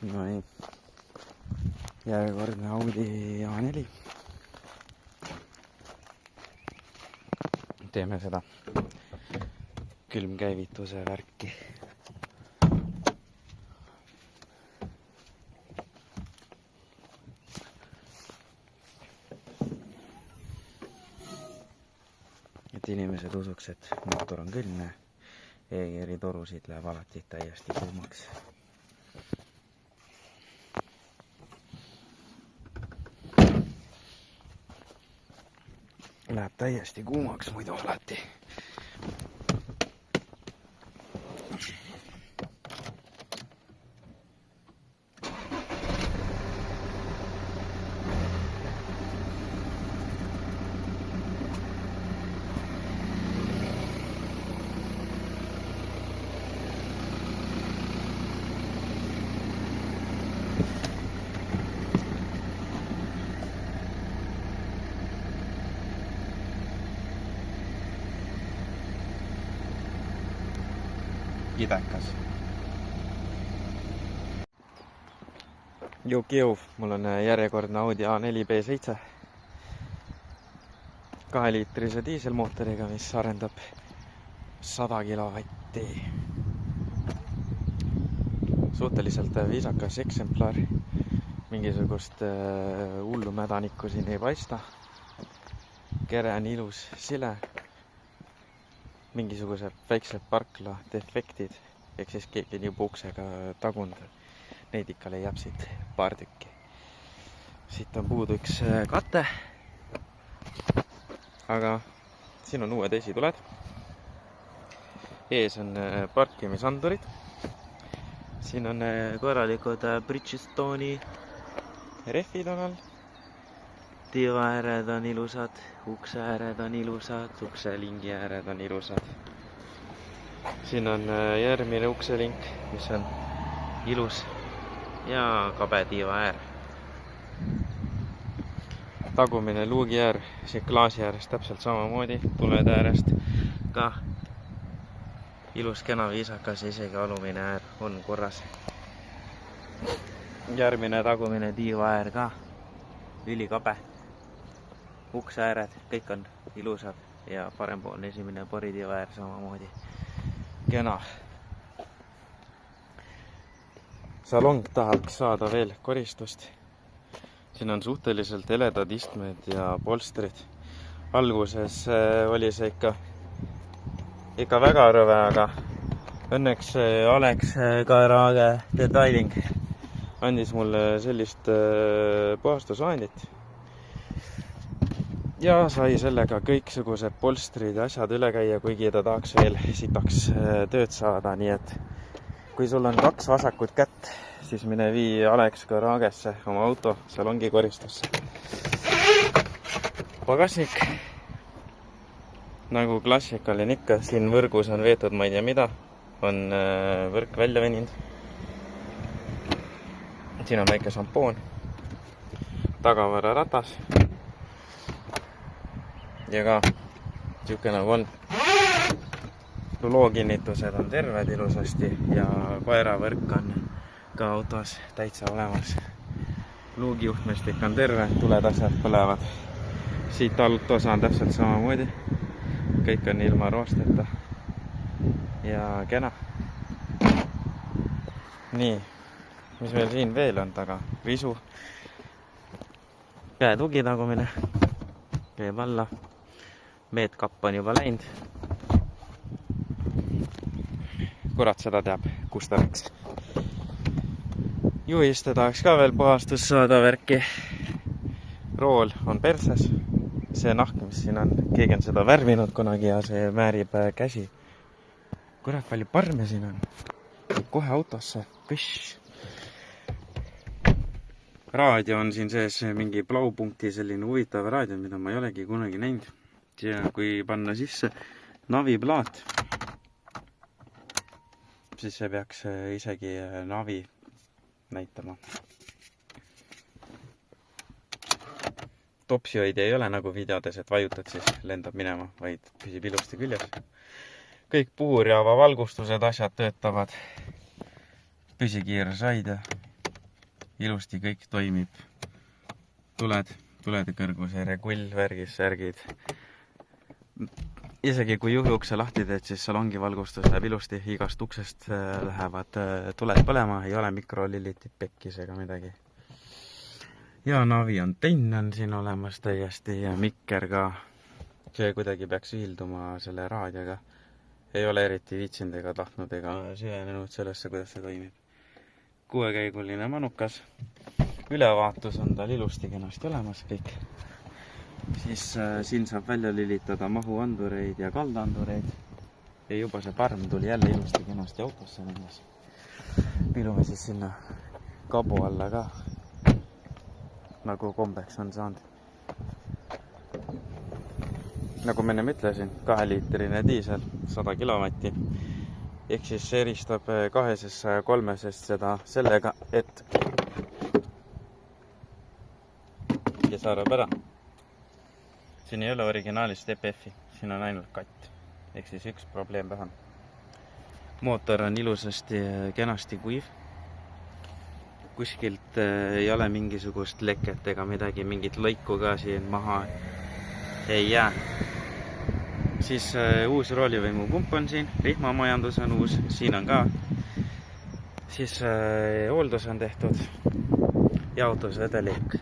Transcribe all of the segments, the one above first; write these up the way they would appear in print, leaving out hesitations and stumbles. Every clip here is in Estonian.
No nii, järjekordne Audi A4. Teeme seda külmkäivituse värki. Et inimesed usuks, et mootor on külmne, EGR-i torusid läheb alati täiesti kuumaks. Läheb täiesti kuumaks muidu alati. Idekas. Jõu, mul on järjekordne Audi A4 B7 2-liitrise diiselmootoriga, mis arendab 100 kilovatti. Suhteliselt viisakas eksemplar. Mingisugust hullumädanikku siin ei paista. Kere on ilus sile. Mingisugused väiksed parkla defektid, ehk siis keegi on juba uksega tagunud. Neid ikka leiab siit paar tükki. Siit on puudu üks kate. Aga siin on uued esituled. Ees on parkimisandurid. Siin on korralikud Bridgestone'i rehvid on all. Tiiva ääred on ilusad, ukse ääred on ilusad, ukselingi ääred on ilusad. Siin on järgmine ukselink, mis on ilus ja kabe tiiva äär. Tagumine luugi äär, siin klaasi äärest täpselt samamoodi, tulede äärest ka ilus kena viisakas, isegi alumine äär on korras. Järgmine tagumine tiiva äär ka, ülikabe. Ukse ääred, kõik on ilusad ja parempoolne esimene poritiiva äär samamoodi kena. Salong tahaks saada veel koristust. Siin on suhteliselt heledad istmed ja polstrid. Alguses oli see ikka väga rõve, aga õnneks Alex Garage Detailing andis mulle sellist puhastusvahendit. Ja sai sellega kõiksugused polstrid ja asjad üle käia, kuigi ta tahaks veel sitaks tööd saada. Nii et kui sul on 2 vasakut kätt, siis mine vii Alex Garagesse oma auto salongi koristusse. Pagasnik. Nagu klassikaline ikka, siin võrgus on veetud ma ei tea mida. On võrk välja veninud. Siin on väike šampoon. Tagavara ratas. Ja ka siuke nagu on. Lookinnitused on terved ilusasti ja koeravõrk on ka autos täitsa olemas. Luugijuhtmestik on terve, tuled asjad põlevad. Siit autosa on täpselt samamoodi. Kõik on ilma roosteta ja kena. Nii, mis meil siin veel on taga? Risu, käetugi tagumine, käib alla. Meetkapp on juba läinud. Kurat seda teab, kus ta läks. Juhiste tahaks ka veel puhastus saada värki. Rool on perses. See nahk, mis siin on, keegi on seda värvinud kunagi ja see määrib käsi. Kurat, palju parme siin on. Kohe autosse. Püss. Raadio on siin sees mingi blaupunkti selline huvitav raadio, mida ma ei olegi kunagi näinud. Ja kui panna sisse naviplaat, siis see peaks isegi navi näitama. Topsioidi ei ole nagu videodes, et vajutad, siis lendab minema, vaid püsib ilusti küljes. Kõik puur ja valgustused asjad töötavad. Püsikiirushoidja, ilusti kõik toimib. tulede kõrguse, regull, värgis, särgid. Isegi kui juhiukse lahti teed, siis salongivalgustus läheb ilusti, igast uksest lähevad tuled põlema, ei ole mikrolillitit pekkis ega midagi. Ja navi antenn on siin olemas täiesti ja mikker ka. See kuidagi peaks ühilduma selle raadioga. Ei ole eriti viitsinud ega tahtnud ega süvenenud sellesse, kuidas see toimib. 6-käiguline manukas. Ülevaatus on tal ilusti kenasti olemas kõik. Siis siin saab välja lülitada mahuandureid ja kaldandureid. Ja juba see parm tuli jälle ilusti kenasti autosse nendes. Pilume siis sinna kabu alla ka, nagu kombeks on saanud. Nagu ma enne ütlesin, 2-liitrine diisel, 100 kilovatti. Ehk siis eristab 203-sest seda sellega, et keesarab ära. Siin ei ole originaalist EPF-i, siin on ainult katt. Ehk siis üks probleem vähem. Mootor on ilusasti kenasti kuiv. Kuskilt ei ole mingisugust leket ega midagi, mingit lõiku ka siin maha ei jää. Siis uus roolivõimupump on siin, rihmamajandus on uus, siin on ka. Siis hooldus on tehtud, jaotusvedelik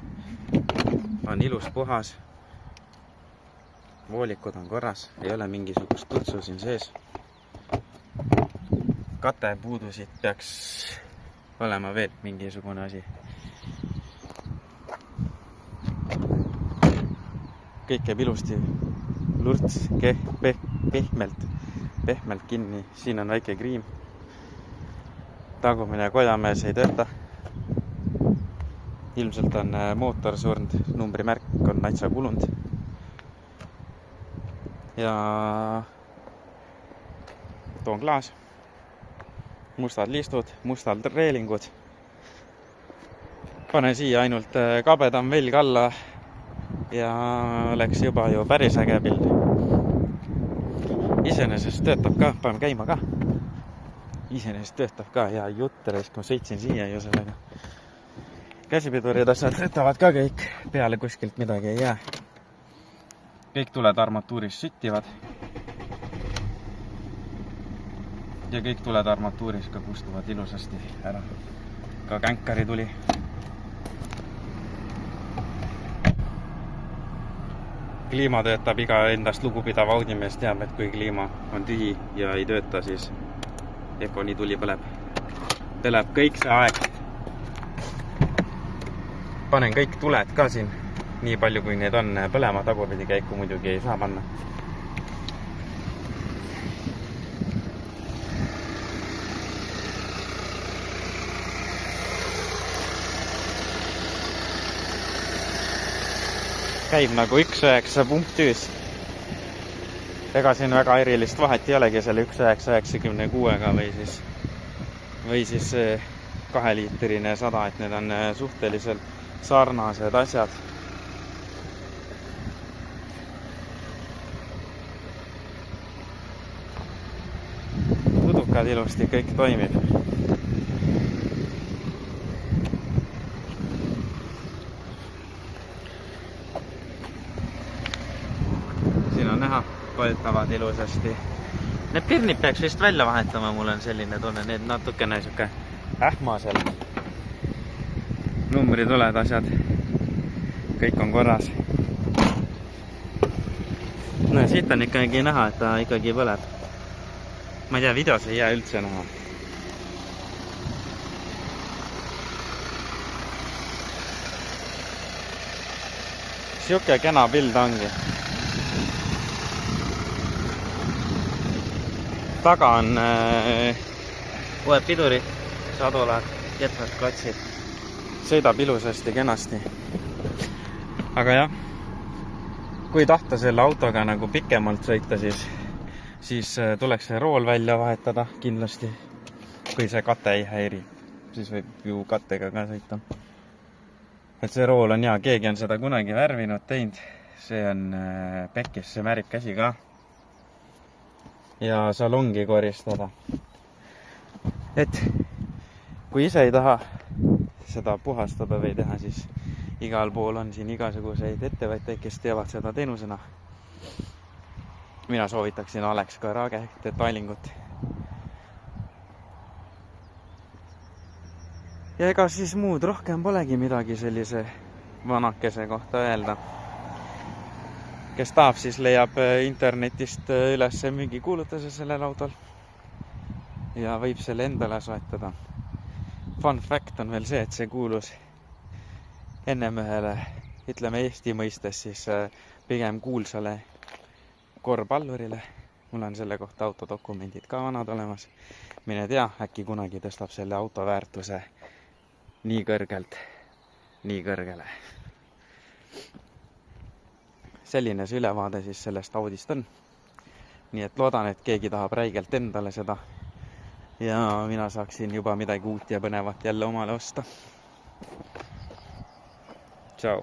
on ilus puhas, voolikud on korras, ei ole mingisugust tutsu siin sees. Kate puudusid peaks olema veel mingisugune asi. Kõik käib ilusti lurts, pehmelt kinni. Siin on väike kriim. Tagumine kojamees ei tööta. Ilmselt on mootor surnud, numbrimärk on natsa kulunud. Ja toon klaas. Mustad liistud, mustad reelingud. Panen siia ainult kabedam velg alla ja oleks juba ju päris äge pild. Iseenesest töötab ka, paneme käima ka. Iseenesest töötab ka ja jutteres, kui ma sõitsin siia ju sellega. Käsipidurid asjad töötavad ka kõik, peale kuskilt midagi ei jää. Kõik tuled armatuuris süttivad. Ja kõik tuled armatuuris ka kustuvad ilusasti ära. Ka känkari tuli. Kliima töötab, iga endast lugupidav audimees teab, et kui kliima on tühi ja ei tööta, siis Econi tuli põleb. Põleb kõik see aeg. Panen kõik tuled ka siin, nii palju kui need on põlema, tagurpidi käiku muidugi ei saa panna. Käib nagu 1.9 pump tüüs. Ega siin väga erilist vahet ei olegi selle 1.996-ga või siis 2-liitrine 100, et need on suhteliselt sarnased asjad. Tudukad ilusti, kõik toimib. Siin on näha, koetavad ilusasti. Need pirnid peaks vist välja vahetama, mul on selline tunne, need natukene siuke ähmasel. Numbrid oled asjad, kõik on korras. No siit on ikkagi näha, et ta ikkagi põleb. Ma ei tea, videos ei jää üldse näha. Siuke kena pild ongi. Taga on uued pidurid, sadulad, ketvad, klatsid. Sõidab ilusasti, kenasti. Aga jah, kui tahta selle autoga nagu pikemalt sõita, siis tuleks see rool välja vahetada kindlasti. Kui see kate ei häiri, siis võib ju kattega ka sõita. Et see rool on hea, keegi on seda kunagi värvinud teinud. See on pekkis, see määrib käsi ka. Ja salongi koristada. Et kui ise ei taha seda puhastada või teha, siis igal pool on siin igasuguseid ettevõtteid, kes teevad seda teenusena. Mina soovitaksin Alex Garage detailingut. Ja ega siis muud rohkem polegi midagi sellise vanakese kohta öelda. Kes tahab, siis leiab internetist üles müügikuulutuse sellel autol ja võib selle endale soetada. Fun fact on veel see, et see kuulus ennem ühele, ütleme Eesti mõistes siis pigem kuulsale korvpallurile. Mul on selle kohta autodokumendid ka vanad olemas. Mine tea, äkki kunagi tõstab selle auto väärtuse nii kõrgelt, nii kõrgele. Selline see ülevaade siis sellest Audist on. Nii et loodan, et keegi tahab räigelt endale seda ja mina saaksin juba midagi uut ja põnevat jälle omale osta. Tšau!